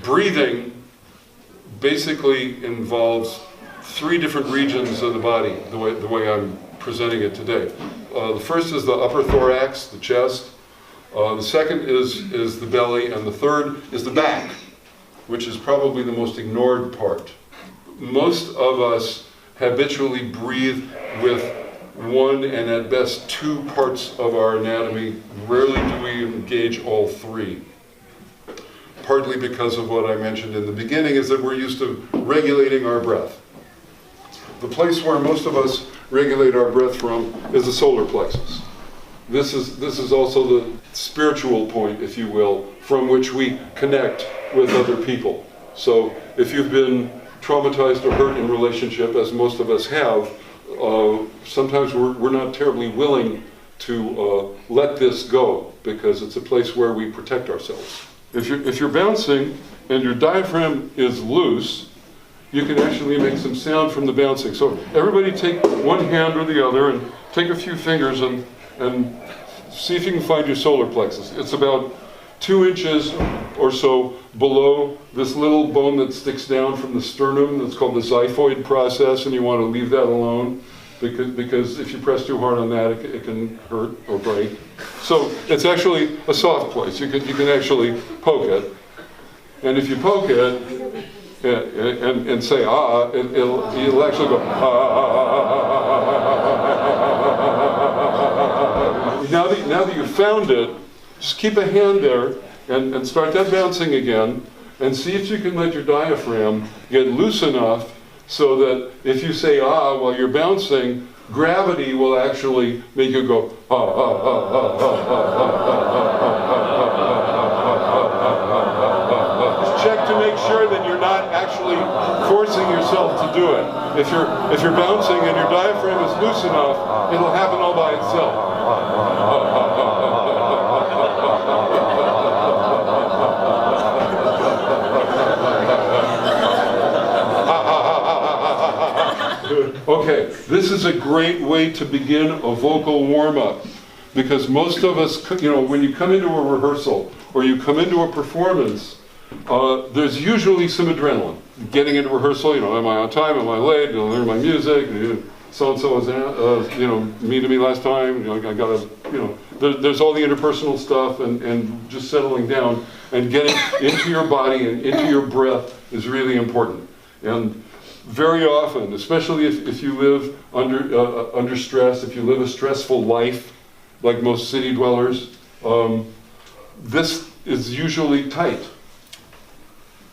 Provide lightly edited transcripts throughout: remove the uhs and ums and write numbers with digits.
breathing basically involves three different regions of the body, the way I'm presenting it today. The first is the upper thorax, the chest. The second is the belly, and the third is the back, which is probably the most ignored part. Most of us habitually breathe with one and at best two parts of our anatomy. Rarely do we engage all three. Partly because of what I mentioned in the beginning, is that we're used to regulating our breath. The place where most of us regulate our breath from is the solar plexus. This is also the spiritual point, if you will, from which we connect with other people. So if you've been traumatized or hurt in relationship, as most of us have, sometimes we're not terribly willing to let this go, because it's a place where we protect ourselves. If you're bouncing and your diaphragm is loose, you can actually make some sound from the bouncing. So everybody take one hand or the other and take a few fingers and see if you can find your solar plexus. It's about 2 inches or so below this little bone that sticks down from the sternum. That's called the xiphoid process, and you want to leave that alone, because if you press too hard on that, it can hurt or break. So it's actually a soft place. You can actually poke it, and if you poke it and say ah, it'll actually go ah. Now that you've found it, just keep a hand there and start that bouncing again, and see if you can let your diaphragm get loose enough so that if you say ah while you're bouncing, gravity will actually make you go ah ah ah ah ah ah. Just check to make sure that you're not actually forcing yourself to do it. If you're bouncing and your diaphragm is loose enough, it'll happen all by itself. Okay, this is a great way to begin a vocal warm-up, because most of us, when you come into a rehearsal or you come into a performance, there's usually some adrenaline. Getting into rehearsal, am I on time? Am I late? Did I learn my music? So-and-so was, mean to me last time. I gotta, there's all the interpersonal stuff, and just settling down and getting into your body and into your breath is really important. And very often, especially if you live under stress, if you live a stressful life, like most city dwellers, this is usually tight.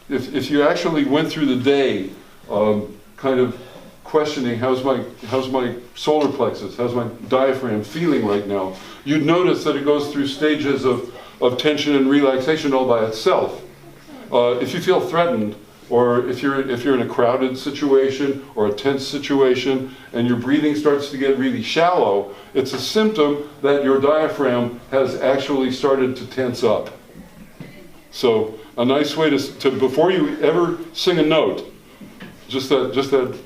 If you actually went through the day kind of questioning how's my solar plexus, how's my diaphragm feeling right now, you'd notice that it goes through stages of tension and relaxation all by itself. If you feel threatened, or if you're in a crowded situation or a tense situation and your breathing starts to get really shallow, it's a symptom that your diaphragm has actually started to tense up. So a nice way to before you ever sing a note, just that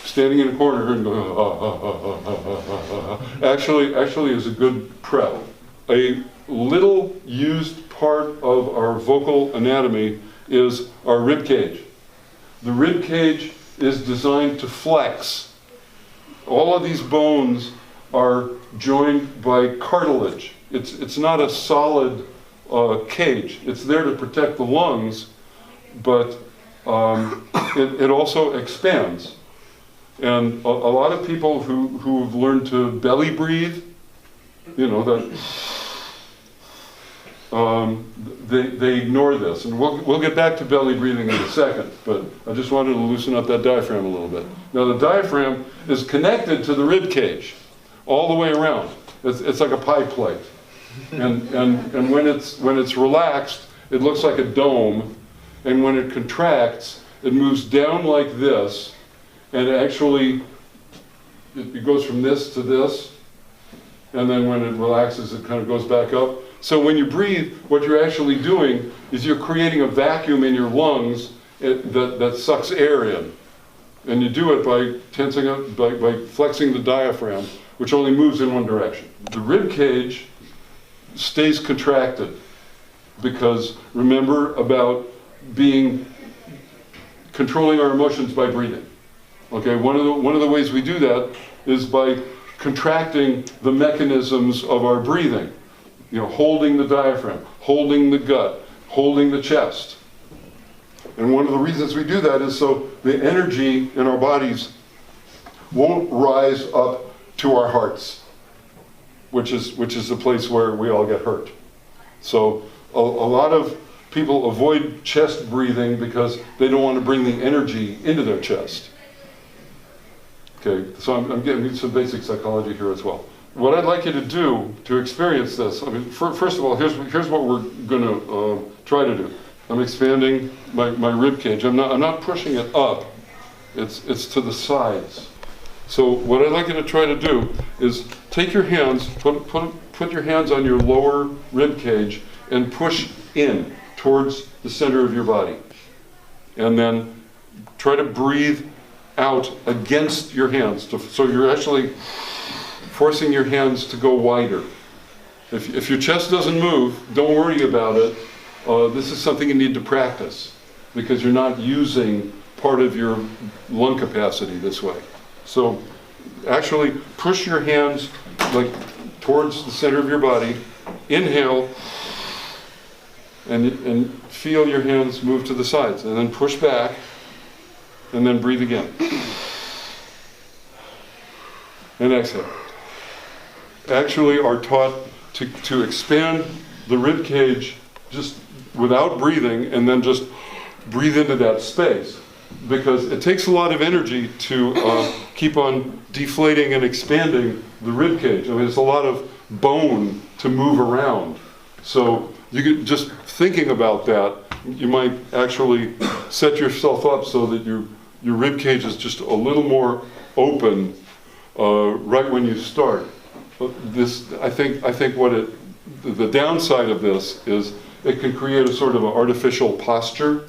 standing in a corner and going actually is a good prep. A little used part of our vocal anatomy is our rib cage. The rib cage is designed to flex. All of these bones are joined by cartilage. It's not a solid cage. It's there to protect the lungs, but it also expands. And a lot of people who've learned to belly breathe, they ignore this, and we'll get back to belly breathing in a second, but I just wanted to loosen up that diaphragm a little bit. Now the diaphragm is connected to the rib cage all the way around. It's like a pie plate, and when it's relaxed, it looks like a dome, and when it contracts, it moves down like this, and actually it goes from this to this, and then when it relaxes, it kind of goes back up. So when you breathe, what you're actually doing is you're creating a vacuum in your lungs that sucks air in. And you do it by tensing up, by flexing the diaphragm, which only moves in one direction. The rib cage stays contracted because remember about controlling our emotions by breathing. Okay, one of the ways we do that is by contracting the mechanisms of our breathing. You know, holding the diaphragm, holding the gut, holding the chest. And one of the reasons we do that is so the energy in our bodies won't rise up to our hearts, which is the place where we all get hurt. So a lot of people avoid chest breathing because they don't want to bring the energy into their chest. Okay, so I'm getting some basic psychology here as well. What I'd like you to do to experience this, I mean, first of all, here's what we're going to try to do. I'm expanding my rib cage. I'm not pushing it up. It's to the sides. So what I'd like you to try to do is take your hands, put your hands on your lower rib cage and push in towards the center of your body. And then try to breathe out against your hands. So you're actually forcing your hands to go wider. If your chest doesn't move, don't worry about it. This is something you need to practice because you're not using part of your lung capacity this way. So actually push your hands like towards the center of your body. Inhale and feel your hands move to the sides, and then push back and then breathe again. And exhale. Actually are taught to expand the rib cage just without breathing and then just breathe into that space, because it takes a lot of energy to keep on deflating and expanding the rib cage. I mean, it's a lot of bone to move around. So you could, just thinking about that, you might actually set yourself up so that your rib cage is just a little more open right when you start. This, I think the downside of this is it can create a sort of an artificial posture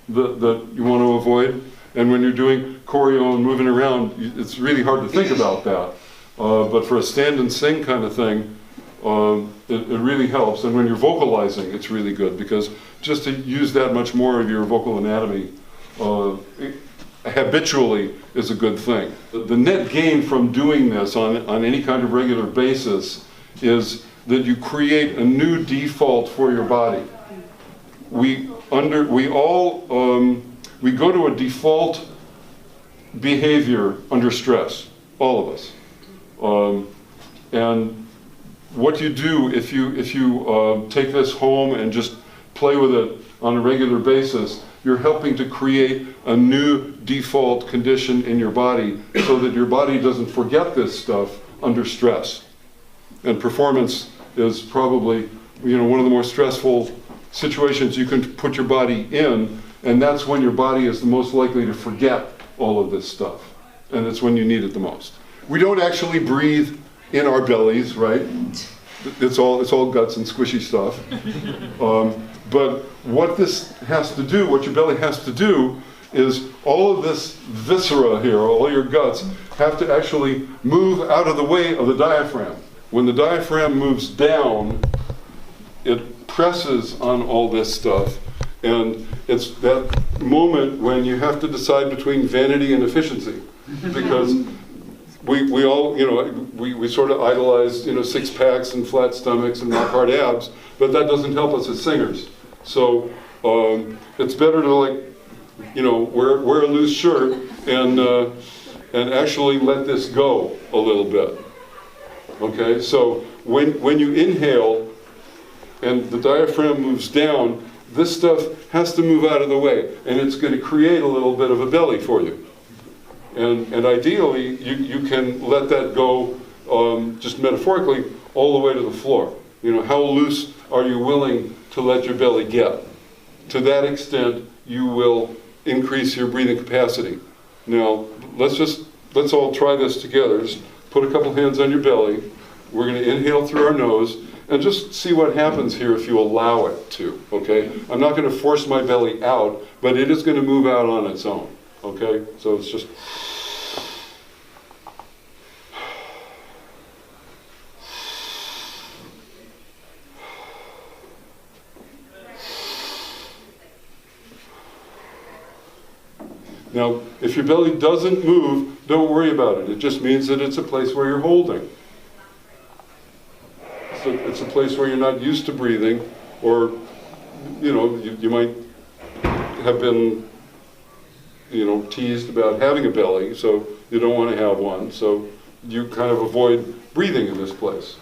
that you want to avoid. And when you're doing choreo and moving around, it's really hard to think about that. But for a stand and sing kind of thing, it really helps. And when you're vocalizing, it's really good, because just to use that much more of your vocal anatomy habitually is a good thing. The net gain from doing this on any kind of regular basis is that you create a new default for your body. We go to a default behavior under stress, all of us. And what you do if you take this home and just play with it on a regular basis, you're helping to create a new default condition in your body so that your body doesn't forget this stuff under stress. And performance is probably, one of the more stressful situations you can put your body in, and that's when your body is the most likely to forget all of this stuff. And it's when you need it the most. We don't actually breathe in our bellies, right? It's all guts and squishy stuff. But what this has to do, what your belly has to do, is all of this viscera here, all your guts, have to actually move out of the way of the diaphragm. When the diaphragm moves down, it presses on all this stuff, and it's that moment when you have to decide between vanity and efficiency, because we all, we sort of idolize, six packs and flat stomachs and rock hard abs, but that doesn't help us as singers. So it's better to wear a loose shirt and actually let this go a little bit. Okay, so when you inhale and the diaphragm moves down, this stuff has to move out of the way, and it's going to create a little bit of a belly for you. And ideally, you can let that go, just metaphorically, all the way to the floor. How loose are you willing to let your belly get? To that extent, you will increase your breathing capacity. Now, let's all try this together. Just put a couple hands on your belly. We're going to inhale through our nose and just see what happens here if you allow it to, okay? I'm not going to force my belly out, but it is going to move out on its own, okay? So it's just... Now, if your belly doesn't move, don't worry about it. It just means that it's a place where you're holding. So it's a place where you're not used to breathing, or, you might have been, teased about having a belly, so you don't want to have one, so you kind of avoid breathing in this place.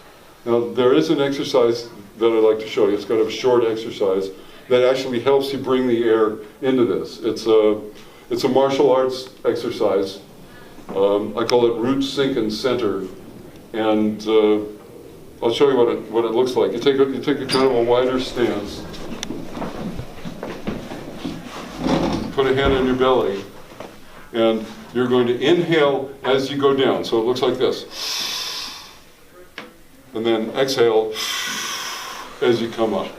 Now, there is an exercise that I'd like to show you. It's kind of a short exercise that actually helps you bring the air into this. It's a martial arts exercise. I call it root, sink, and center. And I'll show you what it looks like. You take a kind of a wider stance. Put a hand on your belly, and you're going to inhale as you go down. So it looks like this. And then exhale as you come up.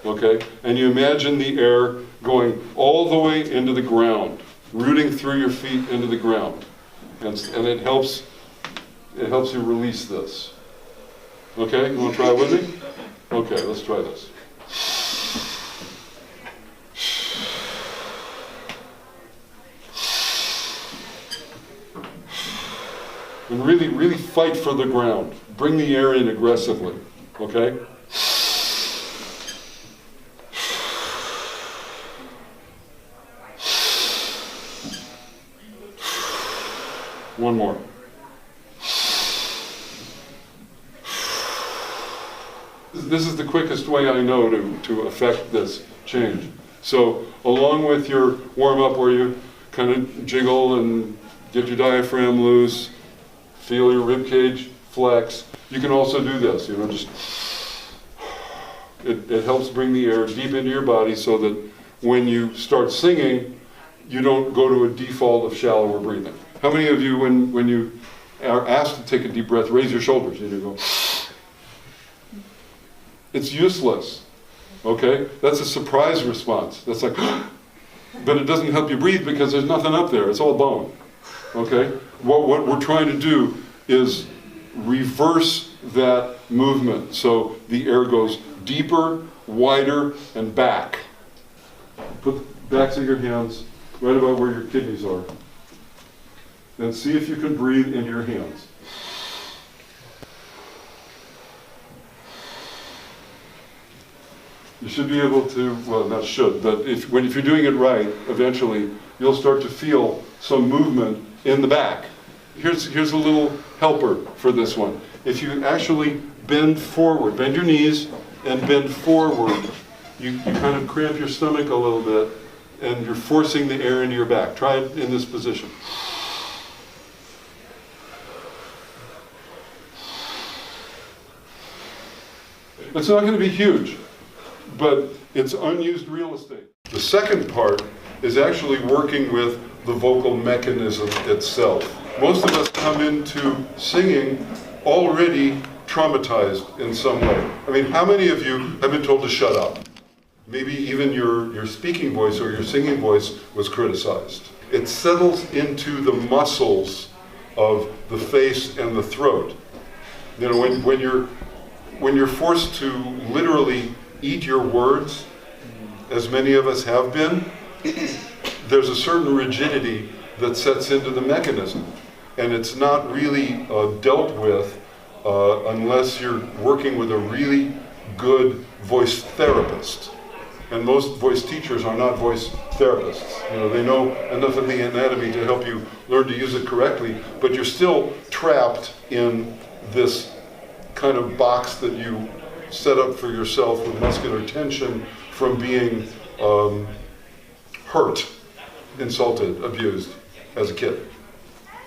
Okay? And you imagine the air going all the way into the ground, rooting through your feet into the ground. And it helps you release this. Okay? You want to try it with me? Okay, let's try this. And really, really fight for the ground. Bring the air in aggressively. Okay? One more. This is the quickest way I know to affect this change. So, along with your warm-up where you kind of jiggle and get your diaphragm loose, feel your rib cage flex, you can also do this. Just it helps bring the air deep into your body so that when you start singing, you don't go to a default of shallower breathing. How many of you, when you are asked to take a deep breath, raise your shoulders? You go. It's useless. Okay? That's a surprise response. That's like, but it doesn't help you breathe because there's nothing up there. It's all bone. Okay? What we're trying to do is reverse that movement. So the air goes deeper, wider, and back. Put the backs of your hands right about where your kidneys are. And see if you can breathe into your hands. You should be able to, well, not should, but if you're doing it right, eventually you'll start to feel some movement in the back. Here's a little helper for this one. If you actually bend forward, bend your knees and bend forward, you kind of cramp your stomach a little bit and you're forcing the air into your back. Try it in this position. It's not going to be huge, but it's unused real estate. The second part is actually working with the vocal mechanism itself. Most of us come into singing already traumatized in some way. I mean, how many of you have been told to shut up? Maybe even your speaking voice or your singing voice was criticized. It settles into the muscles of the face and the throat. You know, when you're forced to literally eat your words, as many of us have been, there's a certain rigidity that sets into the mechanism. And it's not really dealt with unless you're working with a really good voice therapist. And most voice teachers are not voice therapists. You know, they know enough of the anatomy to help you learn to use it correctly, but you're still trapped in this kind of box that you set up for yourself with muscular tension from being hurt, insulted, abused as a kid.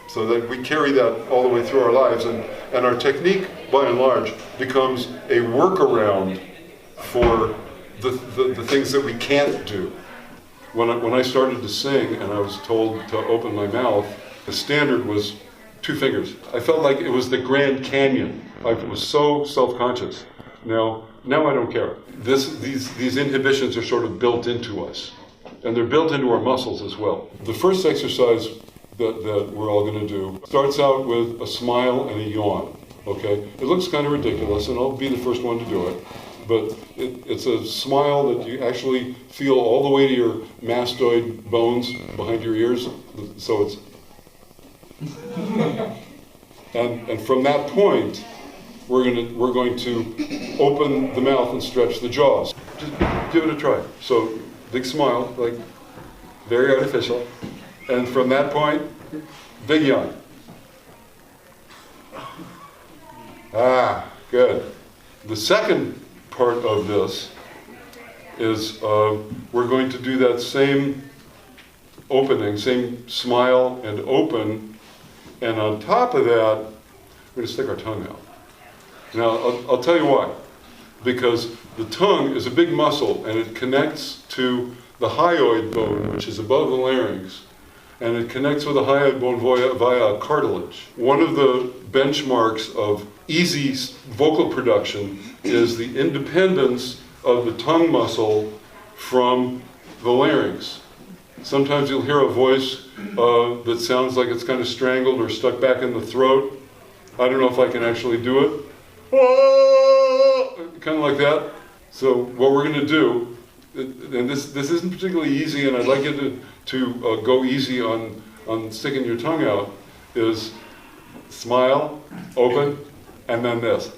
So that we carry that all the way through our lives, and our technique, by and large, becomes a workaround for the things that we can't do. When I started to sing and I was told to open my mouth, the standard was 2 fingers. I felt like it was the Grand Canyon. I was so self-conscious. Now I don't care. These inhibitions are sort of built into us, and they're built into our muscles as well. The first exercise that we're all going to do starts out with a smile and a yawn. Okay? It looks kind of ridiculous, and I'll be the first one to do it. but it's a smile that you actually feel all the way to your mastoid bones behind your ears. So it's, and from that point, we're going to open the mouth and stretch the jaws. Just give it a try. So big smile, like very artificial, and from that point, big yawn. Good. The second part of this is we're going to do that same opening, same smile and open, and on top of that, we're going to stick our tongue out. Now, I'll tell you why. Because the tongue is a big muscle, and it connects to the hyoid bone, which is above the larynx, and it connects with the hyoid bone via cartilage. One of the benchmarks of easy vocal production is the independence of the tongue muscle from the larynx. Sometimes you'll hear a voice that sounds like it's kind of strangled or stuck back in the throat. I don't know if I can actually do it. Kind of like that. So what we're going to do, and this isn't particularly easy, and I'd like you to go easy on sticking your tongue out, is smile, open, and then this.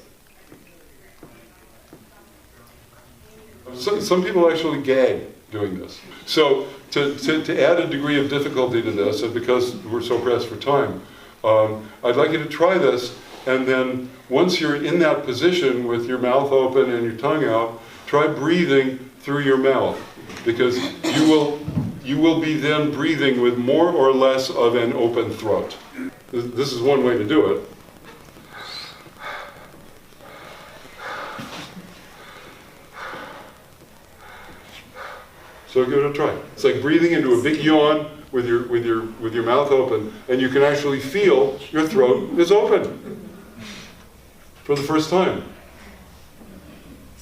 Some people actually gag doing this. So to add a degree of difficulty to this, and because we're so pressed for time, I'd like you to try this, and then once you're in that position with your mouth open and your tongue out, try breathing through your mouth, because you will be then breathing with more or less of an open throat. This is one way to do it. So give it a try. It's like breathing into a big yawn with your mouth open, and you can actually feel your throat is open for the first time.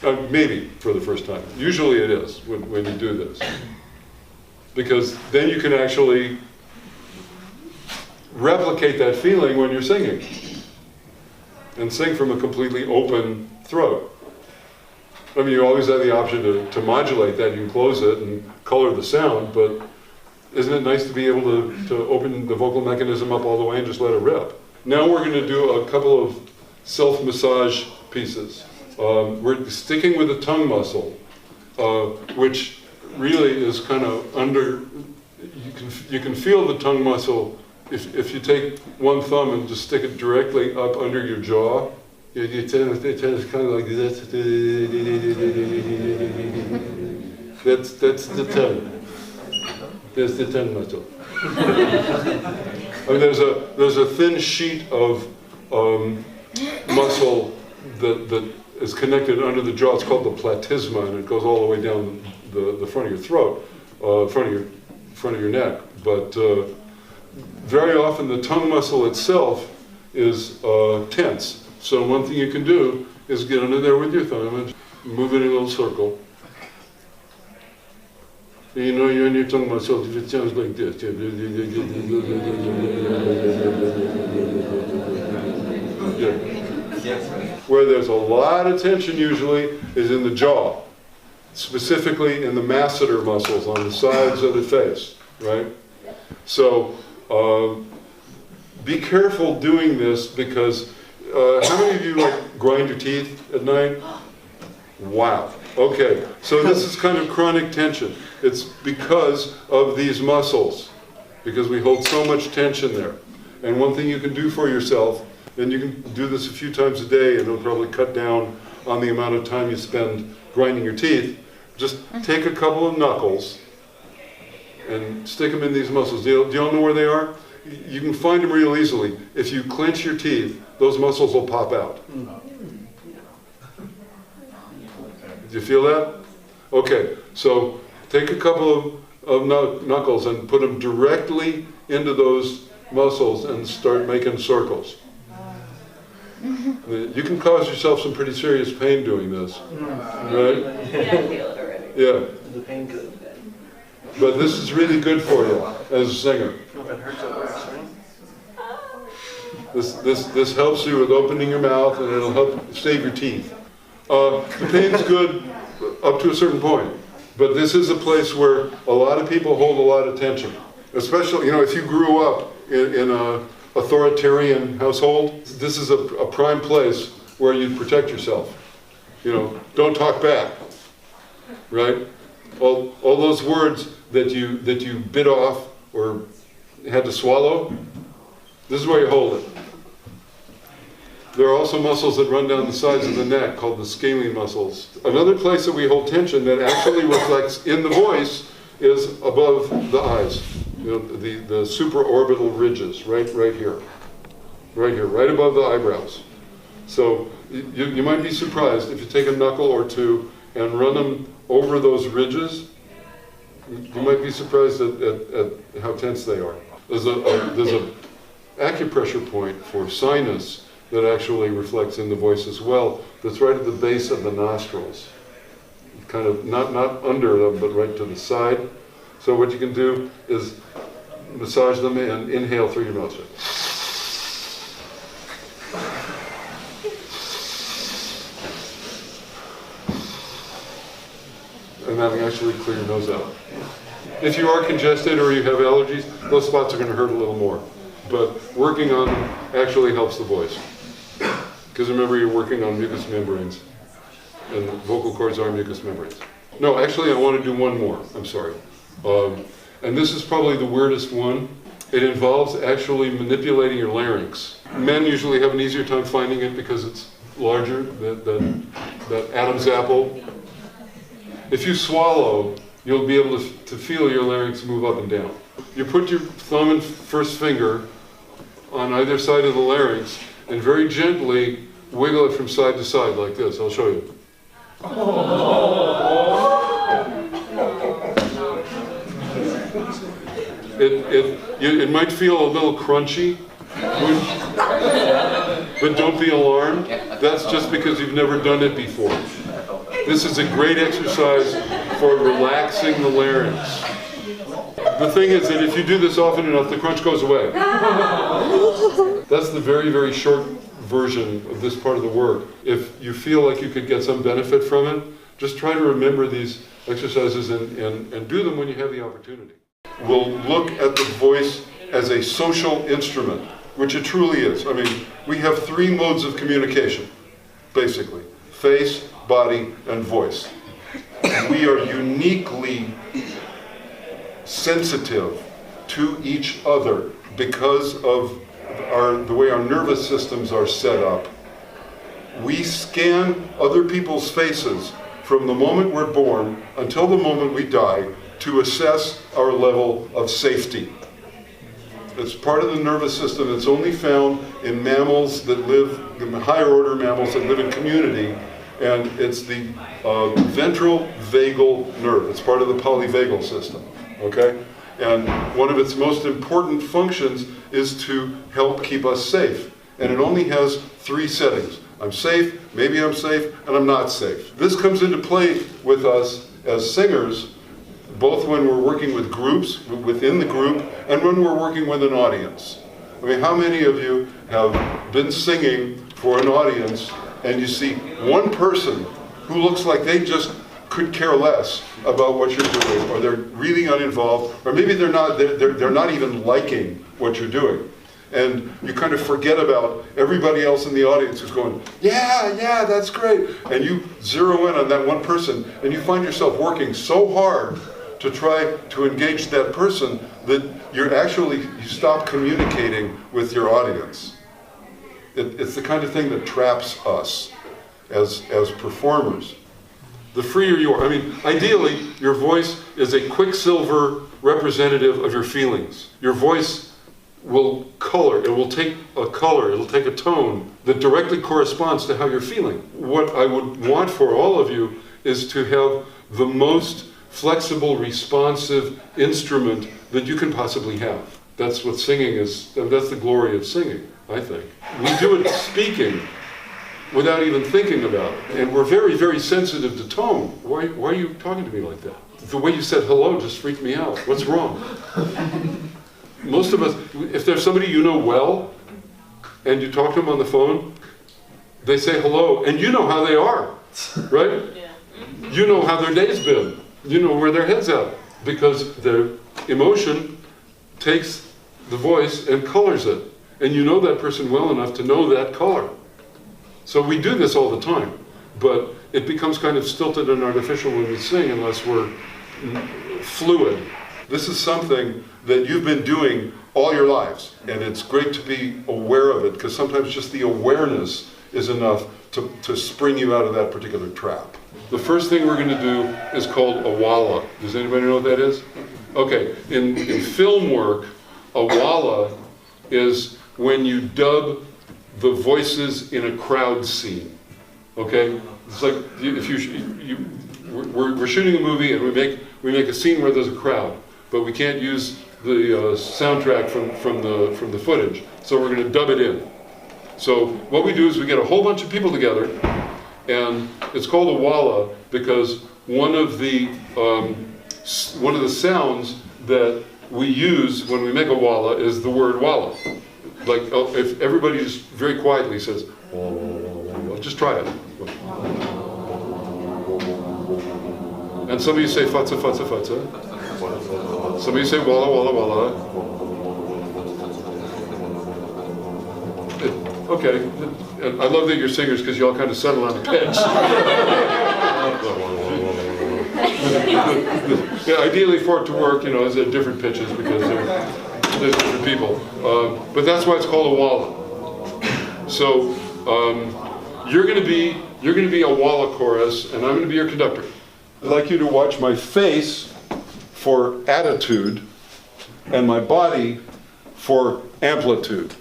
Maybe for the first time. Usually it is when you do this, because then you can actually replicate that feeling when you're singing, and sing from a completely open throat. I mean, you always have the option to modulate that. You can close it and color the sound, but isn't it nice to be able to open the vocal mechanism up all the way and just let it rip? Now we're going to do a couple of self-massage pieces. We're sticking with the tongue muscle, which really is kind of under, you can feel the tongue muscle if you take one thumb and just stick it directly up under your jaw. It tends kind of like this. That's the tongue. There's the tongue muscle. I mean, there's a thin sheet of muscle that is connected under the jaw. It's called the platysma, and it goes all the way down the front of your throat, front of your neck. But very often the tongue muscle itself is tense. So one thing you can do is get under there with your thumb and move it in a little circle. You know you're in your tongue muscle if it sounds like this. Where there's a lot of tension usually is in the jaw, specifically in the masseter muscles on the sides of the face, right? So be careful doing this, because how many of you like grind your teeth at night? Wow. Okay, so this is kind of chronic tension. It's because of these muscles, because we hold so much tension there. And one thing you can do for yourself, and you can do this a few times a day, and it'll probably cut down on the amount of time you spend grinding your teeth. Just take a couple of knuckles and stick them in these muscles. Do you all know where they are? You can find them real easily. If you clench your teeth, those muscles will pop out. Do you feel that? Okay, so take a couple of knuckles and put them directly into those muscles and start making circles. You can cause yourself some pretty serious pain doing this, right? Yeah, I feel it already. Yeah. The pain good. But this is really good for you as a singer. If it hurts, it works, right? This helps you with opening your mouth, and it'll help save your teeth. The pain's good up to a certain point, but this is a place where a lot of people hold a lot of tension. Especially, if you grew up in a authoritarian household, this is a prime place where you'd protect yourself. Don't talk back, right? All those words that you bit off or had to swallow, this is where you hold it. There are also muscles that run down the sides of the neck called the scalene muscles. Another place that we hold tension that actually reflects in the voice is above the eyes. The supraorbital ridges, right here, right above the eyebrows. So you might be surprised if you take a knuckle or two and run them over those ridges. You might be surprised at how tense they are. There's a acupressure point for sinus that actually reflects in the voice as well. That's right at the base of the nostrils, kind of not under them, but right to the side. So what you can do is massage them and inhale through your mouth. And then actually clear your nose out. If you are congested or you have allergies, those spots are going to hurt a little more. But working on them actually helps the voice. Because remember, you're working on mucous membranes. And the vocal cords are mucous membranes. No, actually, I want to do one more. I'm sorry. And this is probably the weirdest one. It involves actually manipulating your larynx. Men usually have an easier time finding it because it's larger, that Adam's apple. If you swallow, you'll be able to feel your larynx move up and down. You put your thumb and first finger on either side of the larynx and very gently wiggle it from side to side like this. I'll show you. It might feel a little crunchy, but don't be alarmed. That's just because you've never done it before. This is a great exercise for relaxing the larynx. The thing is that if you do this often enough, the crunch goes away. That's the very, very short version of this part of the work. If you feel like you could get some benefit from it, just try to remember these exercises and do them when you have the opportunity. We'll look at the voice as a social instrument, which it truly is. I mean, we have three modes of communication, basically: face, body, and voice. We are uniquely sensitive to each other because of the way our nervous systems are set up. We scan other people's faces from the moment we're born until the moment we die to assess our level of safety. It's part of the nervous system that's only found in mammals that live, in the higher order mammals that live in community, and it's the ventral vagal nerve. It's part of the polyvagal system, okay? And one of its most important functions is to help keep us safe. And it only has three settings: I'm safe, maybe I'm safe, and I'm not safe. This comes into play with us as singers, both when we're working with groups, within the group, and when we're working with an audience. I mean, how many of you have been singing for an audience and you see one person who looks like they just could care less about what you're doing, or they're really uninvolved, or maybe they're not even liking what you're doing, and you kind of forget about everybody else in the audience who's going, yeah, that's great, and you zero in on that one person, and you find yourself working so hard to try to engage that person that you stop communicating with your audience. It's the kind of thing that traps us as performers. The freer you are, I mean, ideally, your voice is a quicksilver representative of your feelings. Your voice will color, it will take a color, it'll take a tone that directly corresponds to how you're feeling. What I would want for all of you is to have the most flexible, responsive instrument that you can possibly have. That's what singing is, that's the glory of singing, I think. We do it speaking without even thinking about it. And we're very, very sensitive to tone. Why are you talking to me like that? The way you said hello just freaked me out. What's wrong? Most of us, if there's somebody you know well, and you talk to them on the phone, they say hello, and you know how they are. right? You know how their day's been. You know where their head's at, because the emotion takes the voice and colors it. And you know that person well enough to know that color. So we do this all the time, but it becomes kind of stilted and artificial when we sing unless we're fluid. This is something that you've been doing all your lives, and it's great to be aware of it, because sometimes just the awareness is enough to spring you out of that particular trap. The first thing we're going to do is called a walla. Does anybody know what that is? Okay, in film work, a walla is when you dub the voices in a crowd scene. Okay, it's like if we're shooting a movie and we make a scene where there's a crowd, but we can't use the soundtrack from the footage, so we're going to dub it in. So what we do is we get a whole bunch of people together, and it's called a walla because one of the sounds that we use when we make a walla is the word walla. Like if everybody just very quietly says, just try it. And some of you say fatsa, fatsa, fatsa. Some of you say walla, walla, walla. Okay, and I love that you're singers because you all kind of settle on a pitch. Yeah, ideally for it to work, is at different pitches because there's different people. But that's why it's called a walla. So you're going to be a walla chorus, and I'm going to be your conductor. I'd like you to watch my face for attitude and my body for amplitude.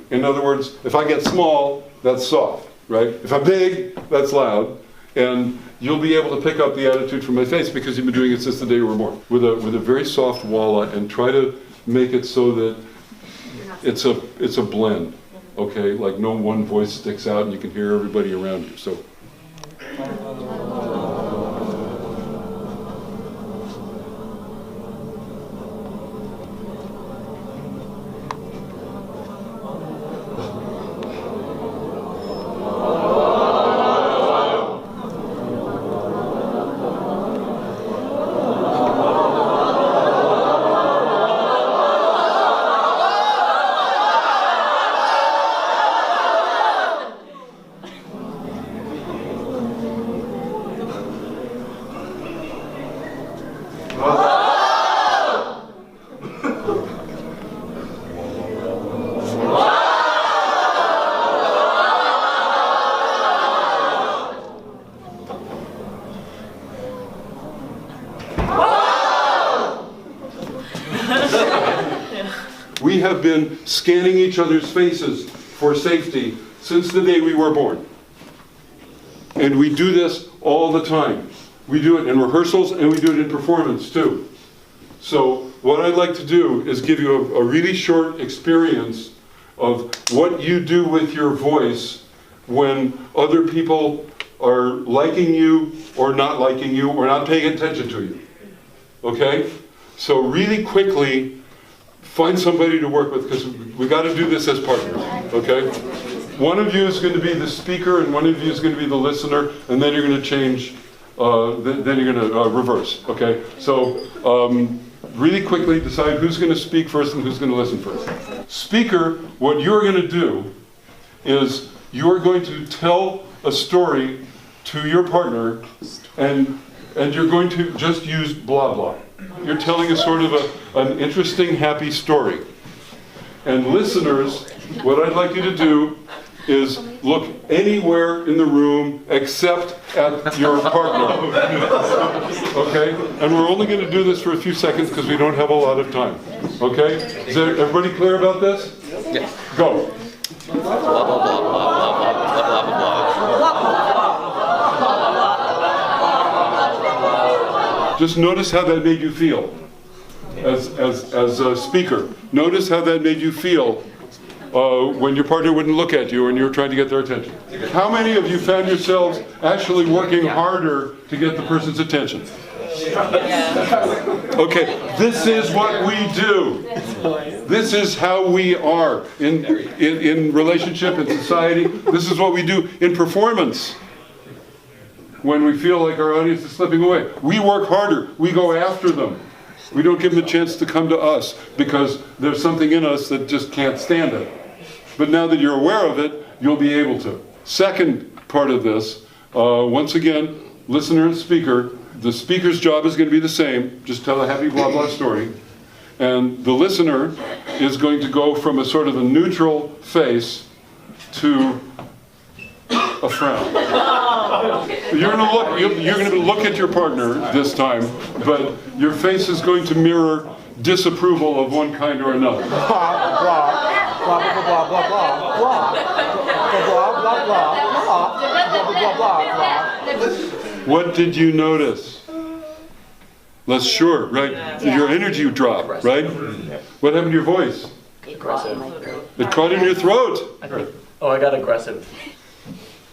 In other words, if I get small, that's soft, right? If I'm big, that's loud. And you'll be able to pick up the attitude from my face because you've been doing it since the day you were born. With a very soft walla, and try to make it so that it's a blend, okay? Like no one voice sticks out and you can hear everybody around you. So. We have been scanning each other's faces for safety since the day we were born. And we do this all the time. We do it in rehearsals and we do it in performance too. So what I'd like to do is give you a really short experience of what you do with your voice when other people are liking you or not liking you or not paying attention to you. Okay? So really quickly, find somebody to work with, because we got to do this as partners, okay? One of you is going to be the speaker, and one of you is going to be the listener, and then you're going to change, then you're going to reverse, okay? So really quickly decide who's going to speak first and who's going to listen first. Speaker, what you're going to do is you're going to tell a story to your partner, and you're going to just use blah blah. You're telling a sort of an interesting, happy story. And listeners, what I'd like you to do is look anywhere in the room except at your partner. Okay? And we're only going to do this for a few seconds because we don't have a lot of time. Okay? Is everybody clear about this? Yes. Go. Blah, blah, blah, blah, blah, blah, blah, blah, blah. Just notice how that made you feel as a speaker. Notice how that made you feel when your partner wouldn't look at you and you were trying to get their attention. How many of you found yourselves actually working harder to get the person's attention? Okay, this is what we do. This is how we are in relationship, in society. This is what we do in performance. when we feel like our audience is slipping away. We work harder. We go after them. We don't give them a chance to come to us because there's something in us that just can't stand it. But now that you're aware of it, you'll be able to. Second part of this, once again, listener and speaker. The speaker's job is going to be the same. Just tell a happy blah blah story. And the listener is going to go from a sort of a neutral face to a frown. You're going to look at your partner this time, but your face is going to mirror disapproval of one kind or another. Blah, blah, blah, blah, blah, blah, blah, blah, blah, blah, blah, blah, blah. What did you notice? Less sure, right? Your energy dropped, right? What happened to your voice? Aggressive. It caught in your throat. Oh, I got aggressive.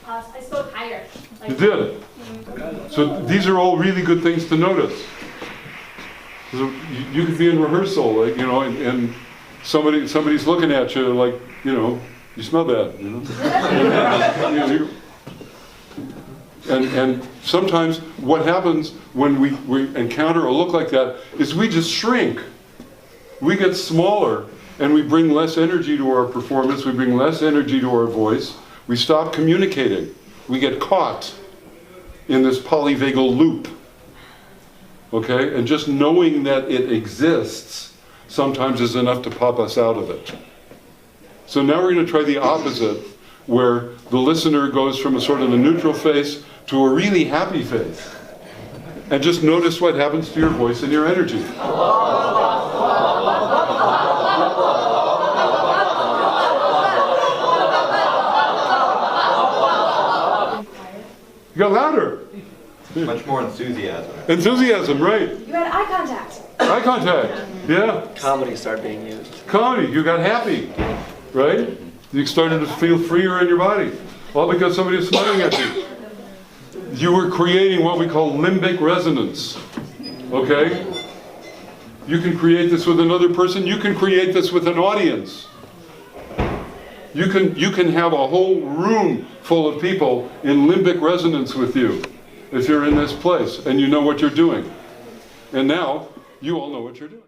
I spoke higher. You did. So these are all really good things to notice. So you could be in rehearsal, like, you know, and somebody's looking at you like, you know, you smell bad, you know. And sometimes what happens when we encounter a look like that is we just shrink. We get smaller and we bring less energy to our performance, we bring less energy to our voice, we stop communicating. We get caught in this polyvagal loop. Okay? And just knowing that it exists sometimes is enough to pop us out of it. So now we're going to try the opposite, where the listener goes from a sort of a neutral face to a really happy face. And just notice what happens to your voice and your energy. You got louder. Much more enthusiasm. Enthusiasm, right. You had eye contact. Eye contact, yeah. Comedy started being used. Comedy, you got happy, right? You started to feel freer in your body. All because somebody was smiling at you. You were creating what we call limbic resonance, okay? You can create this with another person. You can create this with an audience. You can have a whole room full of people in limbic resonance with you if you're in this place and you know what you're doing. And now, you all know what you're doing.